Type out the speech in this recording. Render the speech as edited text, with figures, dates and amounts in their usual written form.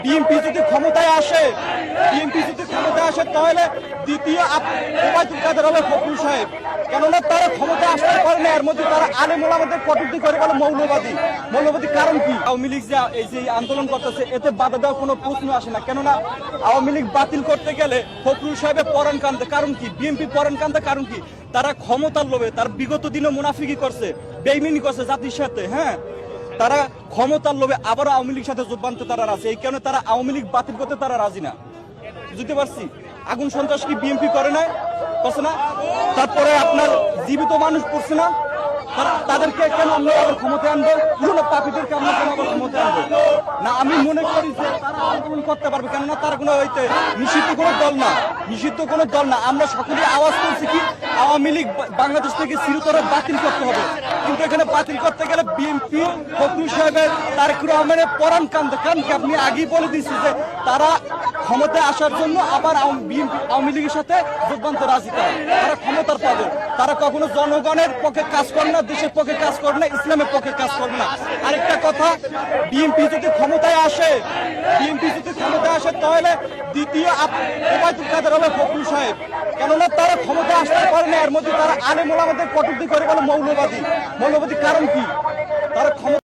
BNP যদি ক্ষমতায় আসে তাহলে দ্বিতীয় ওবায়দুল কাদের হবে ফখরুল সাহেব। কেননা তারা ক্ষমতায় আসতে পারে না, এর মধ্যে তারা আলেম ওলামাদের কটূক্তি করে বলে মৌলবাদী। কারণ কি? আওয়ামী লীগ যে আন্দোলন করতেছে এতে বাধা দেওয়ার কোনো প্রশ্ন আসে না। কেননা আওয়ামী লীগ বাতিল করতে গেলে ফখরুল সাহেবের পরাণ কান্দে। কারণ কি? বিএনপি পরাণ কান্দে। কারণ কি? তারা ক্ষমতার লোভে, তার বিগত দিনে মুনাফিকি করছে, বেইমানি করছে জাতির সাথে। হ্যাঁ, তারা ক্ষমতার লোভে আবার আওয়ামী লীগের সাথে জোট বাঁধতে তারা রাজি। এই কারণে তারা আওয়ামী লীগ বাতিল করতে তারা রাজি না। বুঝতে পারছি। আগুন সন্ত্রাস কি বিএনপি করে না? করছে না? তারপরে আপনার জীবিত মানুষ পড়ছে না? তাদেরকে কেন আমরা আবার ক্ষমতায় আনবো? পুরোনো পাপীদেরকে আমরা কেন আবার ক্ষমতায় আনবো না? আমি মনে করি যে তারা আন্দোলন করতে পারবে, কেননা তারা কোনো হইতে নিষিদ্ধ কোনো দল না। আমরা সকলেই আওয়াজ করছি কি আওয়ামী লীগ বাংলাদেশ থেকে চিরতরে বাতিল করতে হবে। কিন্তু এখানে বাতিল করতে গেলে বিএনপি ফখরুল সাহেবের তারেক রহমানের পরাণ কান্দে। কারণ কি? আপনি আগেই বলে দিচ্ছি যে তারা ক্ষমতায় আসার জন্য আবার আওয়ামী লীগের সাথে জোট বাঁধতে রাজি। তারা ক্ষমতার পাবে। তারা কখনো জনগণের পক্ষে কাজ করে না, দেশের পক্ষে কাজ করে না, ইসলামের পক্ষে কাজ করে না। আরেকটা কথা, বিএনপি যদি ক্ষমতায় আসে তাহলে দ্বিতীয় ওবায়দুল কাদের হবে ফখরুল সাহেব। কেননা তারা ক্ষমতায় আসতে পারে না, এর মধ্যে তারা আলেম ওলামাদের কটূক্তি করে বলে মৌলবাদী। কারণ কি? তারা ক্ষমতা